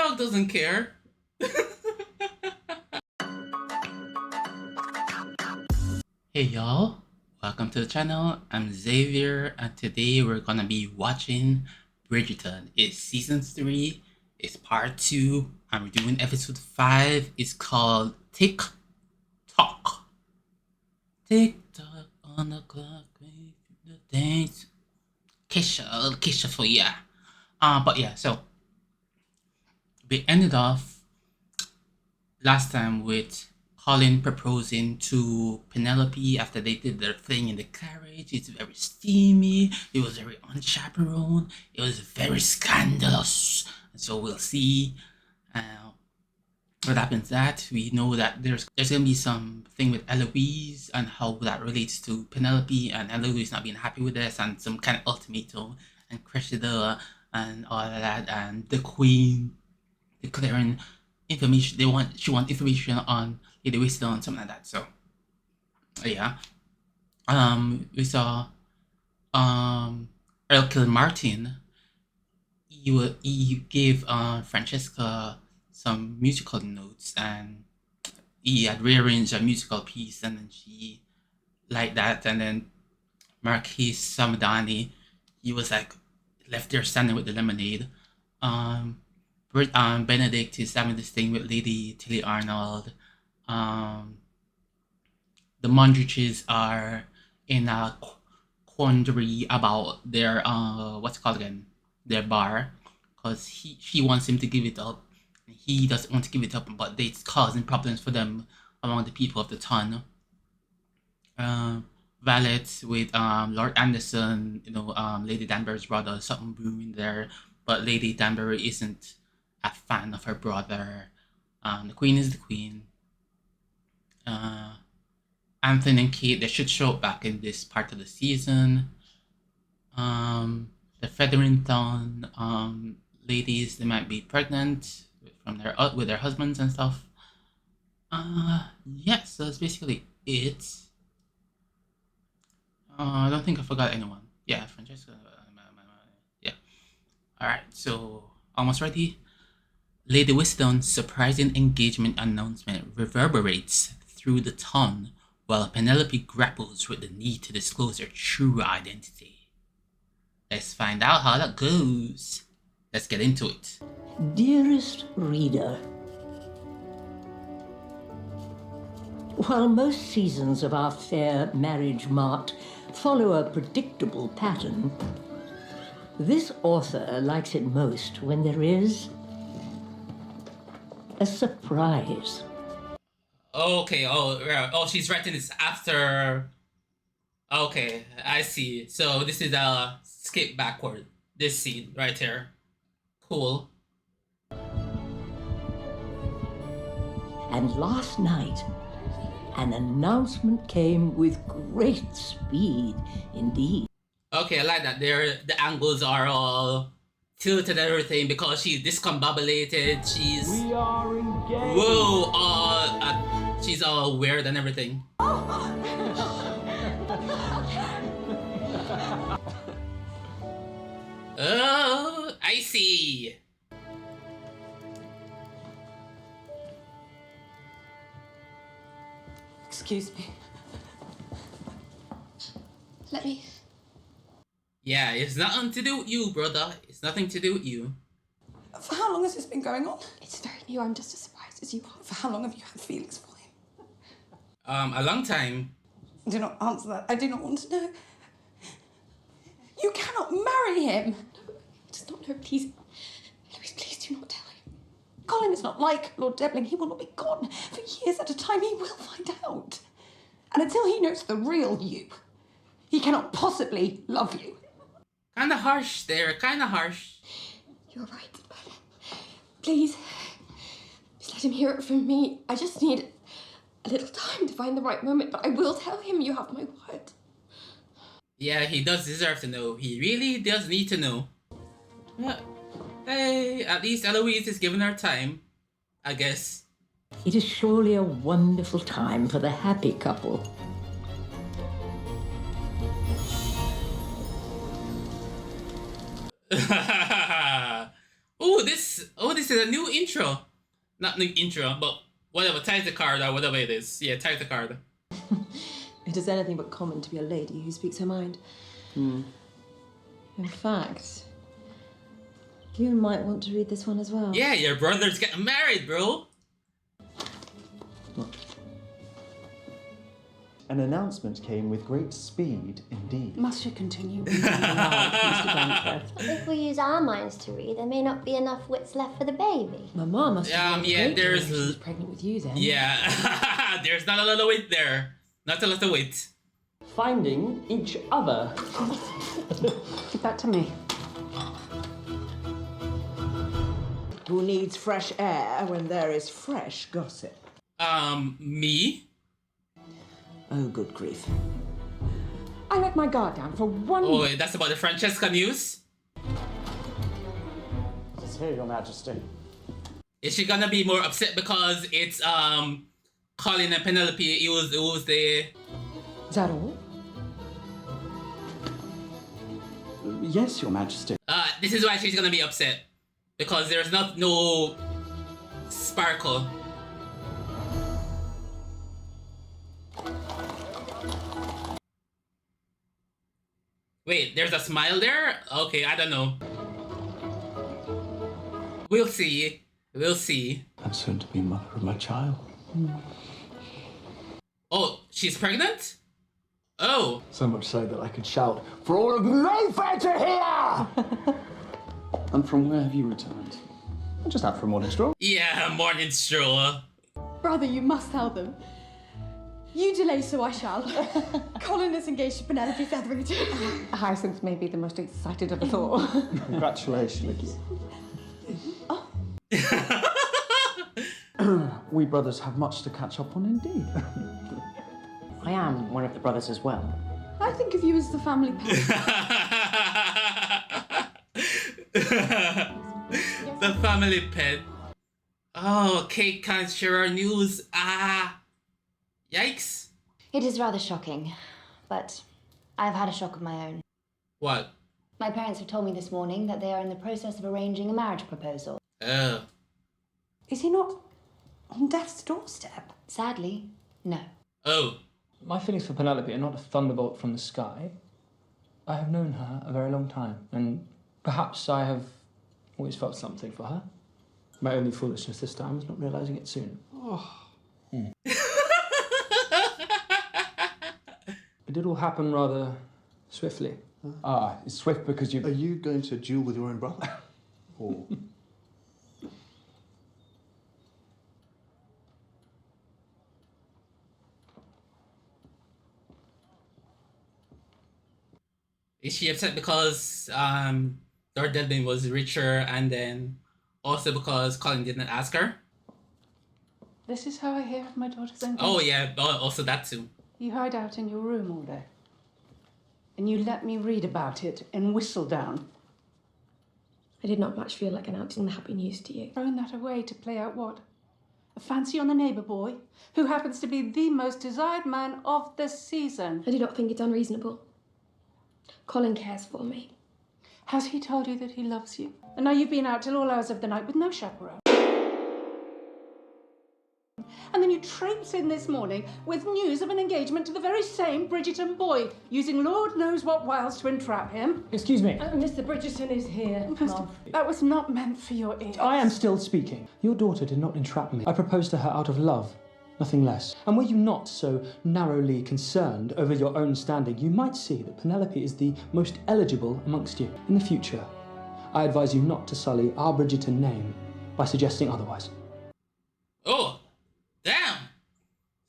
dog doesn't care. Hey y'all, welcome to the channel. I'm Xavier and today we're gonna be watching Bridgerton. It's season 3, it's part 2, and we're doing episode 5. It's called Tock. Tick tock on the clock, the dance. Kisha for ya. But yeah, so we ended off last time with Colin proposing to Penelope after they did their thing in the carriage. It's very steamy, it was very unchaperoned, it was very scandalous. And so we'll see what happens. That we know that there's gonna be some thing with Eloise and how that relates to Penelope, and Eloise not being happy with this, and some kind of ultimatum and Cressida and all of that, and the Queen declaring information. She wants information on Lady Wisdom and something like that. So yeah. We saw Earl Kilmartin. He gave Francesca some musical notes, and he had rearranged a musical piece, and then she liked that. And then Marquis Samadani, he was like left there standing with the lemonade. Benedict is having this thing with Lady Tilly Arnold. The Mondriches are in a quandary about their what's it called again? Their bar, because she wants him to give it up. He doesn't want to give it up, but it's causing problems for them among the people of the town. Valet with Lord Anderson, Lady Danbury's brother, something brewing there, but Lady Danbury isn't a fan of her brother. The Queen is the Queen. Anthony and Kate, they should show up back in this part of the season. The Featherington ladies, they might be pregnant with their husbands and stuff. Yeah, so that's basically it. I don't think I forgot anyone. Yeah, Francesca. Yeah. Alright, so almost ready. Lady Wisdom's surprising engagement announcement reverberates through the town while Penelope grapples with the need to disclose her true identity. Let's find out how that goes. Let's get into it. Dearest reader, while most seasons of our fair marriage mart follow a predictable pattern, this author likes it most when there is a surprise. Okay, she's writing this after. Okay, I see. So this is a skip backward. This scene right here. Cool. And last night, an announcement came with great speed indeed. Okay, I like that. The angles are all tilted and everything because she's discombobulated. We are engaged. Whoa, she's all weird and everything. Oh, I see. Excuse me. Let me. Yeah, it's nothing to do with you, brother. It's nothing to do with you. For how long has this been going on? It's very new. I'm just as surprised as you are. For how long have you had feelings for him? A long time. Do not answer that. I do not want to know. You cannot marry him. No, he does not know. Please, Louise, please do not tell him. Colin is not like Lord Debling. He will not be gone for years at a time. He will find out. And until he knows the real you, he cannot possibly love you. Kinda harsh there, kinda harsh. You're right, but please, just let him hear it from me. I just need a little time to find the right moment, but I will tell him. You have my word. Yeah, he does deserve to know. He really does need to know. But, hey, at least Eloise is giving her time, I guess. It is surely a wonderful time for the happy couple. Ooh, this is a new intro. Not new intro, but whatever, title card or whatever it is. Yeah, title card. It is anything but common to be a lady who speaks her mind. In fact, you might want to read this one as well. Yeah, your brother's getting married, bro. An announcement came with great speed indeed. Must you continue? If we use our minds to read, there may not be enough wits left for the baby. Mama must have been Yeah, great there's- when she was pregnant with you then. Yeah, there's not a lot of weight there. Not a lot of weight. Finding each other. Give that to me. Who needs fresh air when there is fresh gossip? Me? Oh, good grief. I let my guard down for one. Oh, wait, that's about the Francesca news. It's here, Your Majesty. Is she gonna be more upset because it's Colin and Penelope? It was the Is that all? Yes, Your Majesty. this is why she's gonna be upset, because there's no sparkle. Wait, there's a smile there? Okay, I don't know. We'll see. We'll see. And soon to be mother of my child. Oh, she's pregnant? Oh. So much so that I could shout for all of Mayfair to hear! And from where have you returned? I just out for a morning stroll. Yeah, morning stroll. Brother, you must tell them. You delay, so I shall. Colin is engaged to Penelope Featherington. Hyacinth may be the most excited of us all. Congratulations. We brothers have much to catch up on indeed. I am one of the brothers as well. I think of you as the family pet. The family pet. Oh, Kate can't share our news. Yikes. It is rather shocking, but I've had a shock of my own. What? My parents have told me this morning that they are in the process of arranging a marriage proposal. Oh. Is he not on death's doorstep? Sadly, no. Oh. My feelings for Penelope are not a thunderbolt from the sky. I have known her a very long time, and perhaps I have always felt something for her. My only foolishness this time was not realising it sooner. It did all happen rather swiftly. It's swift because you... Are you going to duel with your own brother? Or... Is she upset because Lord Delvin was richer, and then also because Colin didn't ask her? This is how I hear of my daughter's engagement. Oh yeah, also that too. You hide out in your room all day. And you let me read about it and whistle down. I did not much feel like announcing the happy news to you. Throwing that away to play out what? A fancy on the neighbour boy, who happens to be the most desired man of the season. I do not think it unreasonable. Colin cares for me. Has he told you that he loves you? And now you've been out till all hours of the night with no chaperone. And then you traipse in this morning with news of an engagement to the very same Bridgerton boy, using Lord knows what wiles to entrap him. Excuse me. Mr. Bridgerton is here, Mom. That was not meant for your ears. I am still speaking. Your daughter did not entrap me. I proposed to her out of love, nothing less. And were you not so narrowly concerned over your own standing, you might see that Penelope is the most eligible amongst you. In the future, I advise you not to sully our Bridgerton name by suggesting otherwise. Oh, damn!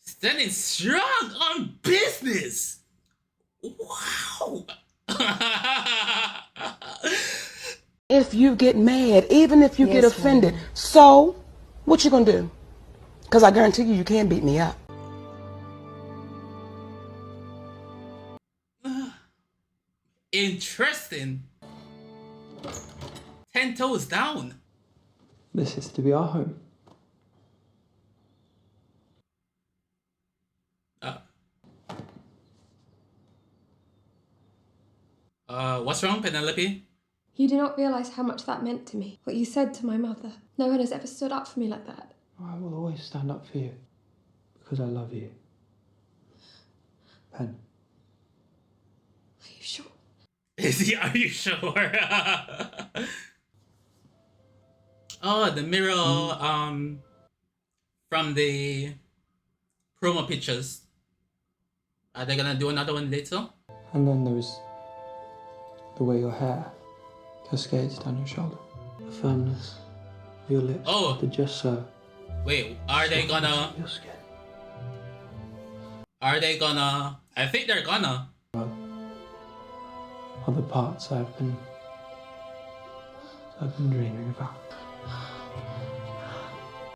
Standing strong on business! Wow! If you get mad, even if you get offended, so what you gonna do? Because I guarantee you, you can't beat me up. Interesting. 10 toes down. This is to be our home. What's wrong, Penelope? You do not realise how much that meant to me. What you said to my mother. No one has ever stood up for me like that. I will always stand up for you because I love you. Pen. Are you sure? Are you sure? Oh, the mirror from the promo pictures. Are they gonna do another one later? And then there was the way your hair cascades down your shoulder. The firmness of your lips. Oh. The just so. Wait, are they gonna... Your skin. Are they gonna... I think they're gonna. Other parts I've been dreaming about.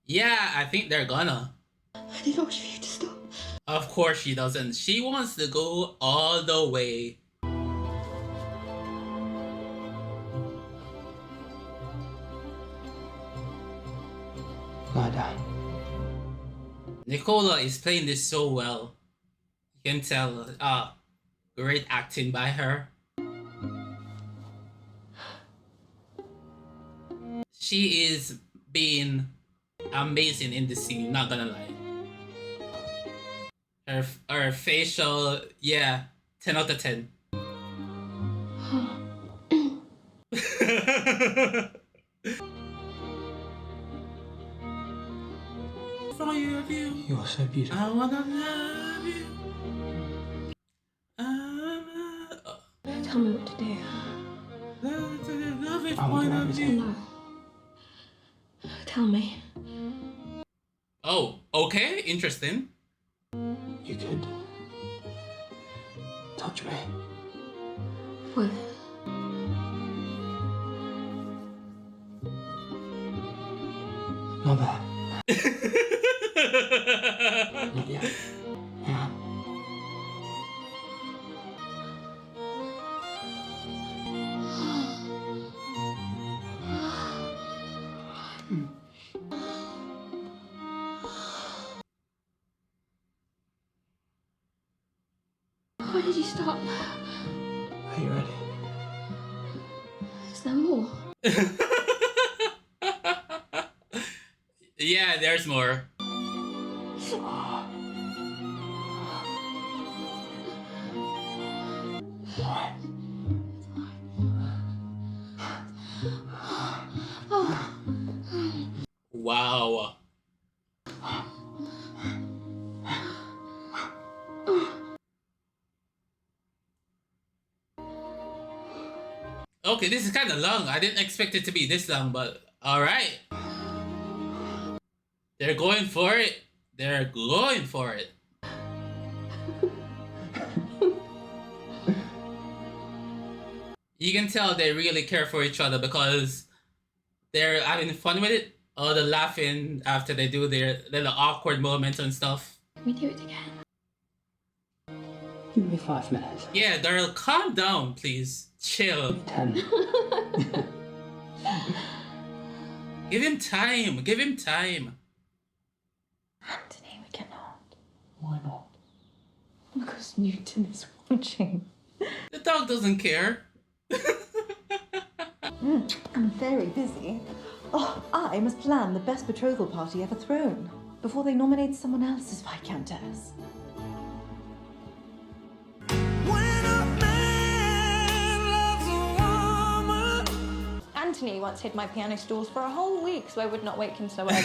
Yeah, I think they're gonna. I did not wish for you to stop. Of course she doesn't. She wants to go all the way. Lie down. Nicola is playing this so well. You can tell. Great acting by her. She is being amazing in this scene, not gonna lie. Her facial, yeah, 10 out of 10. You're so beautiful. I wanna love you. Tell me what to do. Love it, I want to have you. No. Tell me. Oh, okay, interesting. You could touch me. What? Not there. Not yet. Yeah. Why did you stop? Are you ready? Is there more? Yeah, there's more. Wow. Okay, this is kind of long. I didn't expect it to be this long, but alright. They're going for it. They're going for it. You can tell they really care for each other because they're having fun with it. All the laughing after they do their little awkward moments and stuff. Can we do it again? Give me 5 minutes. Yeah, girl, calm down, please. Chill. 10. Give him time. Give him time. Anthony, we cannot. Why not? Because Newton is watching. The dog doesn't care. I'm very busy. Oh, I must plan the best betrothal party ever thrown before they nominate someone else as Viscountess. Anthony once hid my piano stools for a whole week so I would not wake him so early.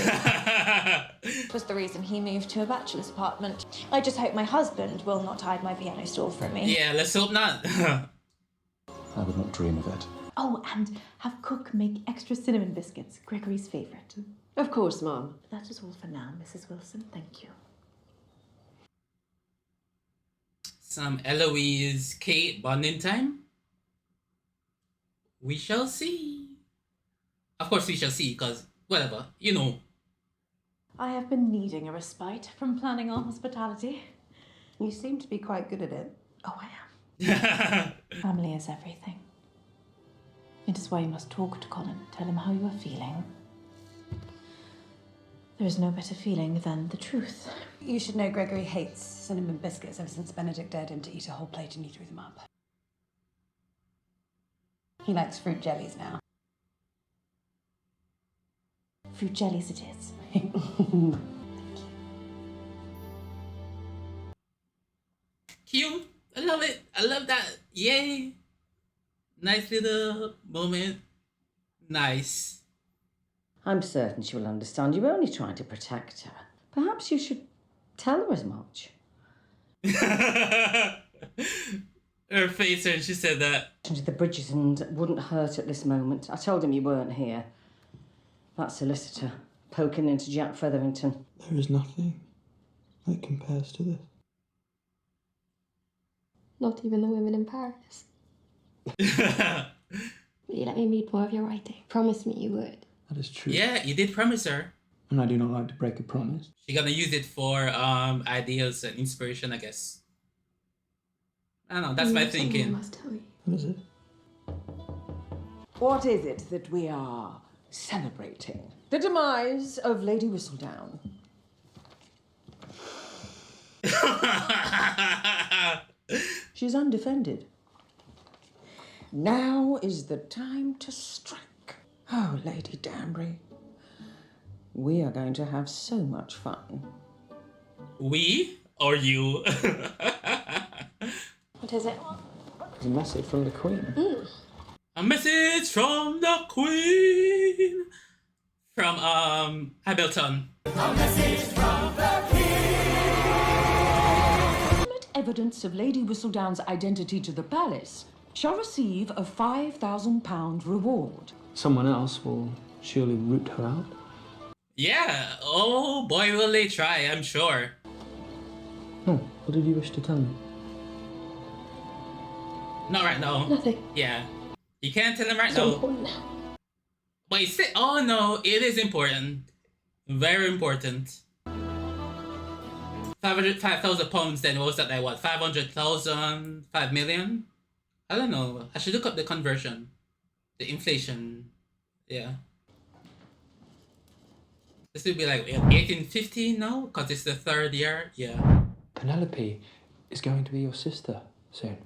It was the reason he moved to a bachelor's apartment. I just hope my husband will not hide my piano stool from me. Yeah, let's hope not. I would not dream of it. Oh, and have Cook make extra cinnamon biscuits, Gregory's favourite. Of course, Mum. That is all for now, Mrs. Wilson. Thank you. Some Eloise Kate bonding time. We shall see. Of course we shall see, because whatever, you know. I have been needing a respite from planning our hospitality. You seem to be quite good at it. Oh, I am. Family is everything. It is why you must talk to Colin, tell him how you are feeling. There is no better feeling than the truth. You should know Gregory hates cinnamon biscuits ever since Benedict dared him to eat a whole plate and he threw them up. He likes fruit jellies now. Fruit jellies it is. Cute. I love it. I love that. Yay. Nice little moment. Nice. I'm certain she will understand. You were only trying to protect her. Perhaps you should tell her as much. Her face when she said that. The Bridgerton wouldn't hurt at this moment. I told him you weren't here. That solicitor poking into Jack Featherington. There is nothing that compares to this. Not even the women in Paris. Will you let me read more of your writing? Promise me you would. That is true. Yeah, you did promise her. And I do not like to break a promise. She's gonna use it for ideas and inspiration, I guess. I don't know, that's my thinking. I must tell you. What is it? What is it that we are celebrating? The demise of Lady Whistledown. She's undefended. Now is the time to strike. Oh, Lady Danbury, we are going to have so much fun. We or you? What is it? It's a message from the Queen. A message from the Queen. From Hamilton. A message from the King. Evidence of Lady Whistledown's identity to the palace shall receive a £5,000 reward. Someone else will surely root her out. Yeah, oh boy will they try, I'm sure. Oh, what did you wish to tell me? Not right now. Nothing. Yeah. You can't tell him right So now. important now. Wait, oh no, it is important. Very important. 5,000 pounds then, what was that like, what, 500,000, 5 million? I don't know, I should look up the conversion. The inflation, yeah. This would be like 1850 now, because it's the third year, yeah. Penelope is going to be your sister soon.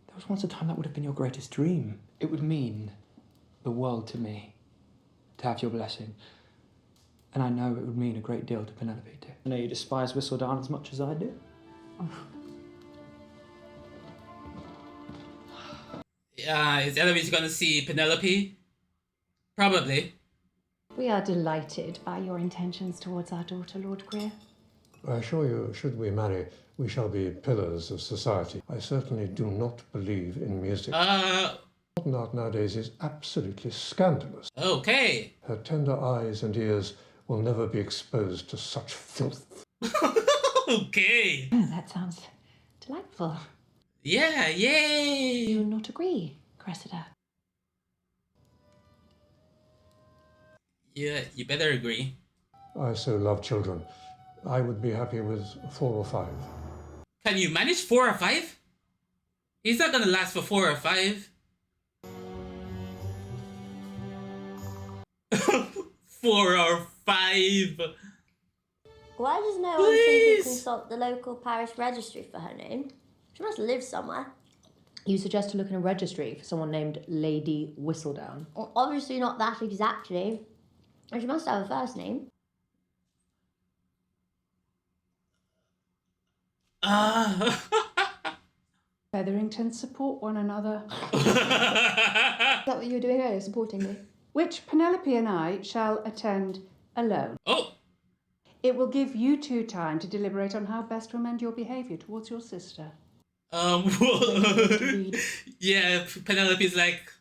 There was once a time that would have been your greatest dream. It would mean the world to me to have your blessing. And I know it would mean a great deal to Penelope too. I know you despise Whistledown as much as I do. Is Eloise gonna see Penelope? Probably. We are delighted by your intentions towards our daughter, Lord Greer. I assure you, should we marry, we shall be pillars of society. I certainly do not believe in music. Modern art nowadays is absolutely scandalous. Okay. Her tender eyes and ears will never be exposed to such filth. Okay. Oh, that sounds delightful. Yeah, yay! You will not agree, Cressida? Yeah, you better agree. I so love children. I would be happy with 4 or 5. Can you manage 4 or 5? He's not gonna last for 4 or 5. 4 or 5. Why does no one simply consult the local parish registry for her name? She must live somewhere. You suggest to look in a registry for someone named Lady Whistledown? Well, obviously not that exactly. And she must have a first name. Featherington support one another. Is that what you were doing earlier, supporting me? Which Penelope and I shall attend alone. Oh! It will give you two time to deliberate on how best to amend your behaviour towards your sister. Yeah, Penelope's like,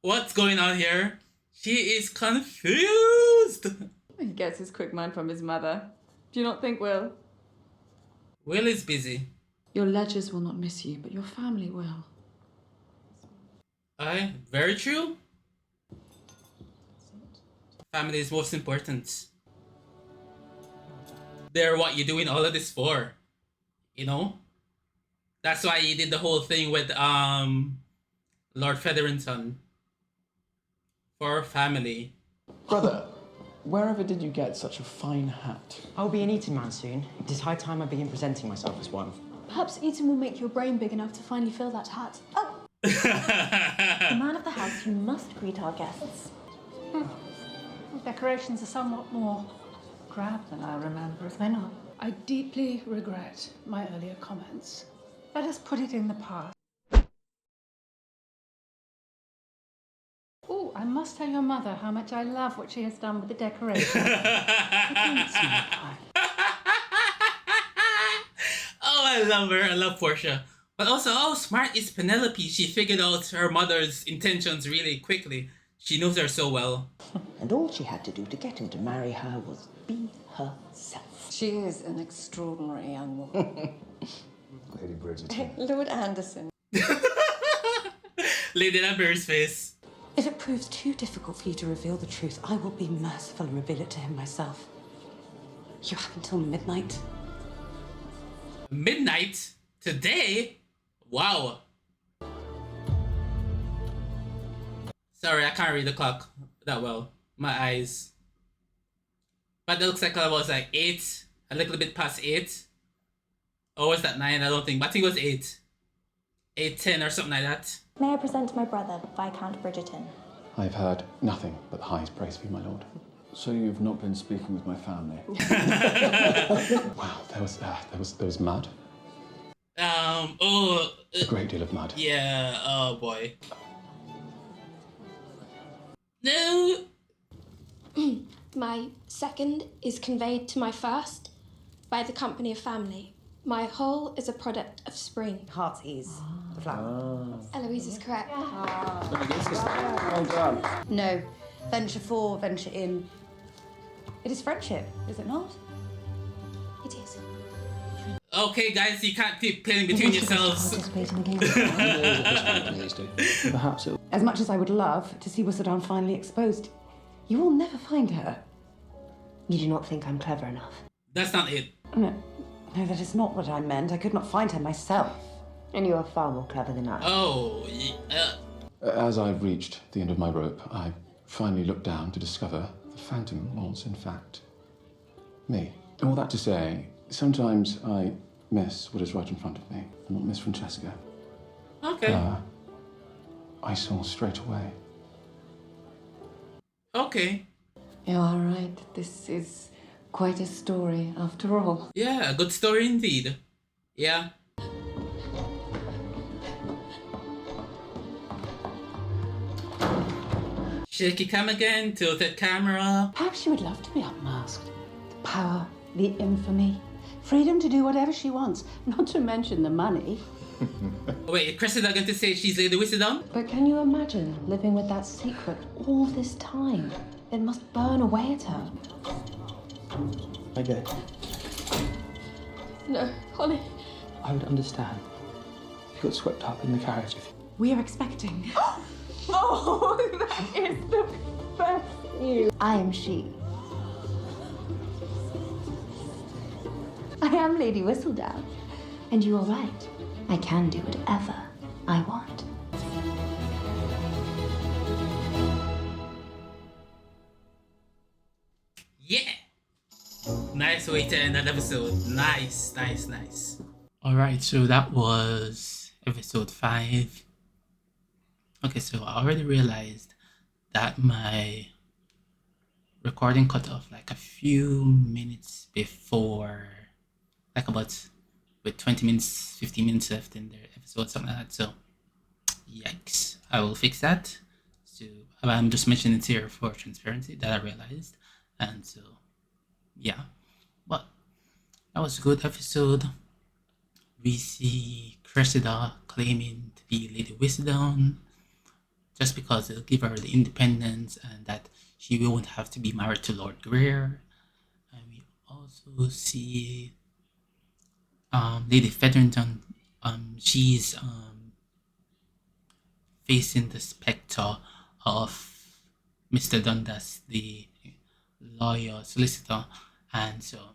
what's going on here? She is confused. He gets his quick mind from his mother. Do you not think, Will? Will is busy. Your ledgers will not miss you, but your family will. Aye, very true. Family is most important. They're what you're doing all of this for. You know? That's why you did the whole thing with Lord Featherington. For family. Brother, wherever did you get such a fine hat? I'll be an Eton man soon. It is high time I begin presenting myself as one. Perhaps Eton will make your brain big enough to finally fill that hat. Oh! The man of the house, you must greet our guests. The decorations are somewhat more drab than I remember, if they're not. I deeply regret my earlier comments. Let us put it in the past. Oh, I must tell your mother how much I love what she has done with the decorations. Oh, I love her. I love Portia. But also, how smart is Penelope? She figured out her mother's intentions really quickly. She knows her so well. And all she had to do to get him to marry her was be herself. She is an extraordinary young woman. Lady Bridgerton. Lord Anderson. Lady Lambert's face. If it proves too difficult for you to reveal the truth, I will be merciful and reveal it to him myself. You have until midnight. Midnight? Today? Wow. Sorry, I can't read the clock that well. My eyes. But it looks like I was like 8. A little bit past 8. Or was that 9? I don't think. But I think it was 8. 8:10 or something like that. May I present my brother, Viscount Bridgerton? I've heard nothing but the highest praise for you, my lord. So you've not been speaking with my family? Wow, there was mud. A great deal of mud. Yeah, oh boy. No! My second is conveyed to my first by the company of family. My whole is a product of spring. Heartsease, the flower. Eloise is correct. Well done. No. Venture for, venture in. It is friendship, is it not? It is. Okay, guys, you can't keep playing between yourselves. Perhaps it. As much as I would love to see Whistledown finally exposed, you will never find her. You do not think I'm clever enough? That's not it. No, that is not what I meant. I could not find her myself. And you are far more clever than I. Oh, As I reached the end of my rope, I finally looked down to discover the phantom was, in fact, me. All that to say, sometimes I miss what is right in front of me, and not miss Francesca. Okay. I saw straight away. Okay. You are right. This is quite a story after all. Yeah, a good story indeed. Yeah. Shaky cam again, tilted camera. Perhaps she would love to be unmasked. The power, the infamy, freedom to do whatever she wants, not to mention the money. Wait, Cressida going to say she's Lady Whistledown? But can you imagine living with that secret all this time? It must burn away at her. Okay. No, Holly. I would understand. You got swept up in the carriage if We are expecting. Oh, that is the best news. I am she. I am Lady Whistledown. And you are right. I can do whatever I want. Yeah! Nice way to end that episode. Nice, nice, nice. Alright, so that was episode 5. Okay, so I already realized that my recording cut off like a few minutes before, like about with 20 minutes, 15 minutes left in the episode, something like that. So, yikes. I will fix that. So, I'm just mentioning it here for transparency that I realized. And so, yeah. But that was a good episode. We see Cressida claiming to be Lady Whistledown just because it'll give her the independence and that she won't have to be married to Lord Greer. And we also see Lady Featherington. She's facing the spectre of Mr. Dundas, the lawyer solicitor, and so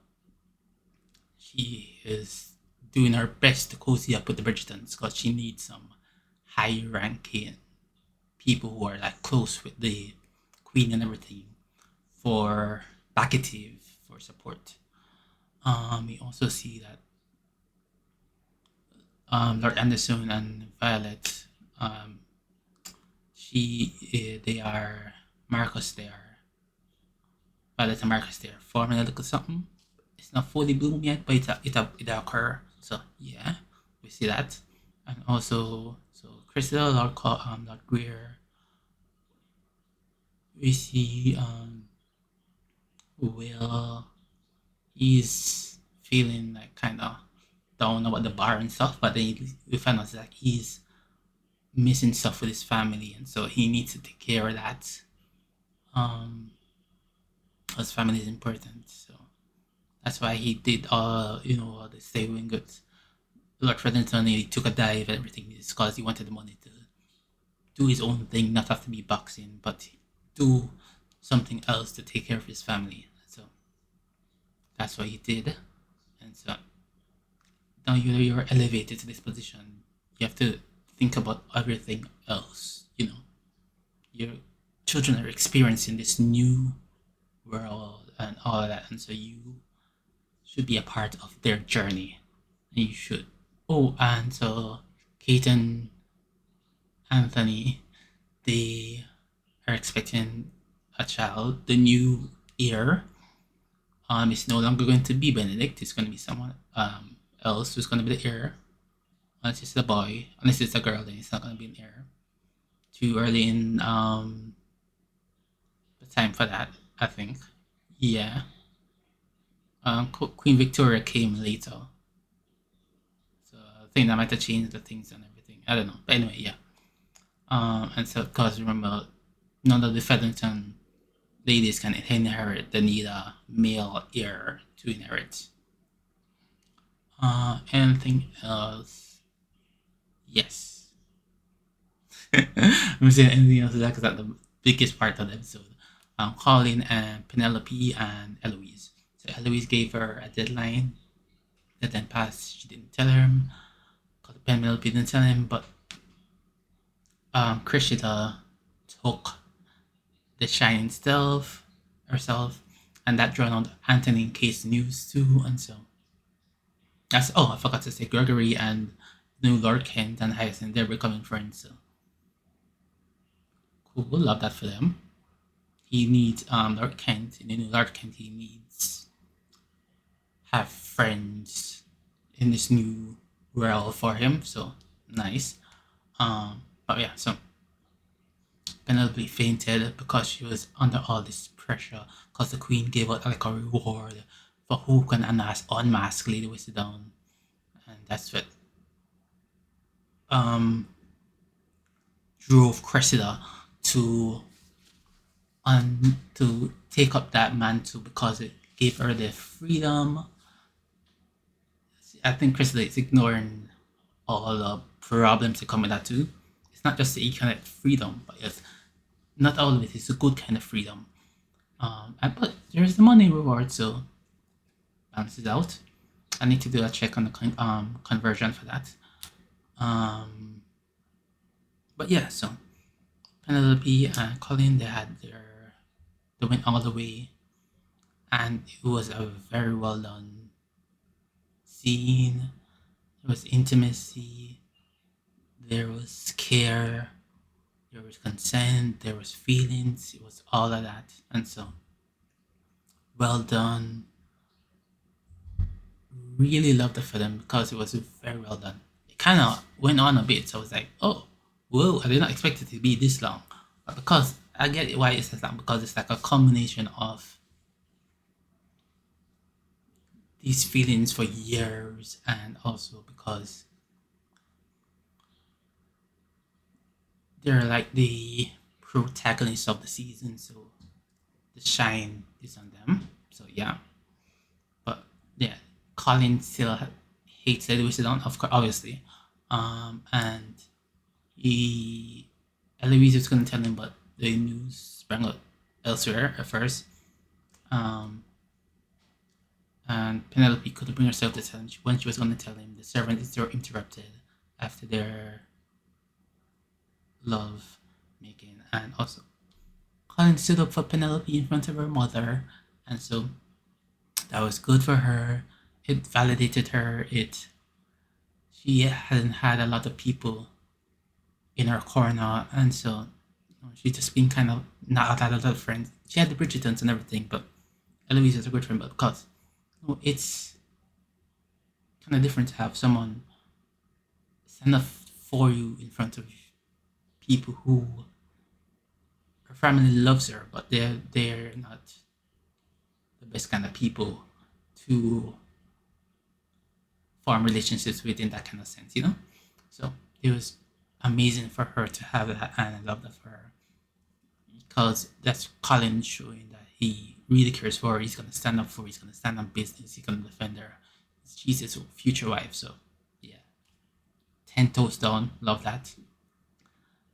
she is doing her best to cozy up with the Bridgertons because she needs some high-ranking people who are like close with the Queen and everything for backative, for support. We also see that Lord Anderson and Violet They are Marcus. They are Violet and Marcus. They are forming a little something. It's not fully bloomed yet, but it occur. So yeah, we see that, and also so Crystal Lord Lord Greer. We see Will. He's feeling like kind of down about the bar and stuff, but then we find out that he's missing stuff with his family, and so he needs to take care of that. His family is important, so that's why he did all the saving goods. Lord Featherington, he took a dive and everything is because he wanted the money to do his own thing, not have to be boxing, but do something else to take care of his family. So that's what he did, and so now you're elevated to this position. You have to think about everything else. Your children are experiencing this new world and all of that, and so you should be a part of their journey. And you should. Oh, and so Kate and Anthony, they are expecting a child. The new heir is no longer going to be Benedict. It's going to be someone else who's going to be the heir. Unless it's a boy. Unless it's a girl, then it's not going to be an heir. Too early in the time for that, I think. Yeah. Queen Victoria came later. So I think that might have changed the things and everything. I don't know. But anyway, yeah. And so, because remember, none of the Featherington ladies can inherit. They need a male heir to inherit. Anything else? Yes. I'm saying anything else because that's the biggest part of the episode. Colin and Penelope and Eloise. So Eloise gave her a deadline that then passed. She didn't tell him. Penelope didn't tell him, but Cressida took the shining herself, and that drawn out Anthony in case news too, and so that's I forgot to say Gregory and new Lord Kent and Hyacinth, they're becoming friends, so cool, love that for them. He needs Lord Kent, new Lord Kent, he needs have friends in this new world for him, so nice. But yeah, so Penelope fainted because she was under all this pressure because the queen gave out like a reward for who can unmask Lady Whistledown, and that's what drove Cressida to take up that mantle because it gave her the freedom. I think Cressida is ignoring all the problems that come with that too. It's not just the economic freedom, but it's not all of it. It's a good kind of freedom. But there's the money reward, so balances out. I need to do a check on the conversion for that. But yeah, so Penelope and Colin, they went all the way, and it was a very well done scene. There was intimacy, there was care, there was consent, there was feelings, it was all of that, and so well done. Really loved the film because it was very well done. It kind of went on a bit, so I was like, oh, whoa, I did not expect it to be this long. But because I get why it's this long, because it's like a combination of these feelings for years, and also because they're like the protagonists of the season, so the shine is on them. So yeah, but yeah, Colin still hates Lady Whistledown, of course, obviously, and Eloise was going to tell him, but the news sprang out elsewhere at first, and Penelope couldn't bring herself to tell him. When she was going to tell him, the servants were interrupted after their love making, and also Colin stood up for Penelope in front of her mother, and so that was good for her. It validated her. She hadn't had a lot of people in her corner, and so she's just been kind of not had a lot of friends. She had the Bridgertons and everything, but Eloise is a good friend. But because it's kind of different to have someone stand up for you in front of people who her family loves her, but they're not the best kind of people to form relationships with in that kind of sense, you know? So it was amazing for her to have that, and I love that for her. Because that's Colin showing that he really cares for her, he's gonna stand up for her, he's gonna stand on business, he's gonna defend her. She's his future wife, so yeah. 10 toes down, love that.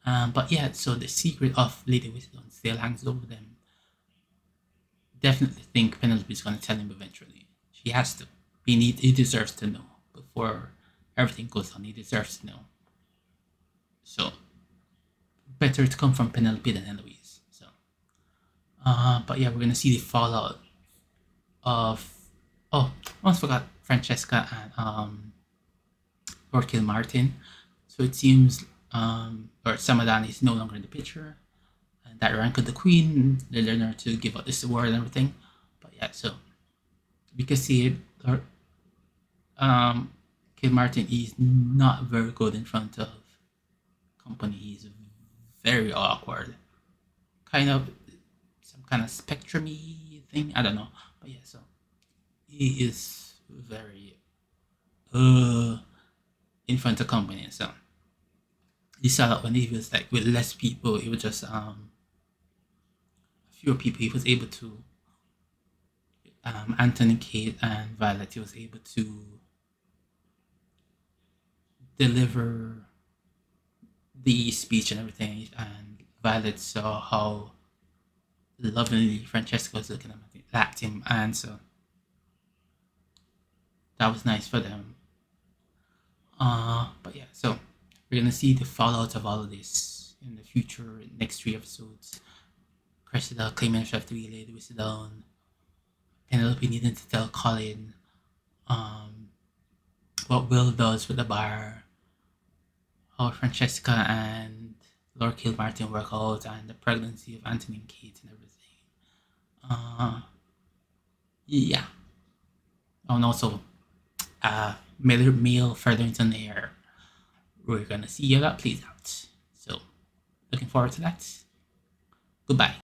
But yeah, so the secret of Lady Whistledown still hangs over them. Definitely think Penelope's gonna tell him eventually. She has to. He deserves to know before everything goes on. He deserves to know. So better to come from Penelope than Eloise. So, but yeah, we're gonna see the fallout of. Oh, I almost forgot Francesca and Lord Kilmartin. So it seems Lord Samadan is no longer in the picture, and that rank of the Queen, they learn her to give up this award and everything. But yeah, so we can see it. Lord Kilmartin is not very good in front of company. He's very awkward, kind of some kind of spectrum-y thing. I don't know, but yeah, so he is very in front of company. So you saw that when he was like with less people, it was just fewer people. He was able to Anthony, Kate, and Violet. He was able to deliver the speech and everything, and Violet saw how lovingly Francesca was looking at him, and so that was nice for them. But yeah, so we're gonna see the fallout of all of this in the future, next 3 episodes. Cressida claiming herself to be Lady Whistledown, Penelope needing to tell Colin what Will does with the bar, how Francesca and Lord Kilmartin work out, and the pregnancy of Anthony and Kate and everything. Yeah. Oh, and also, male Featherington there. We're gonna see how that plays out. So, looking forward to that. Goodbye.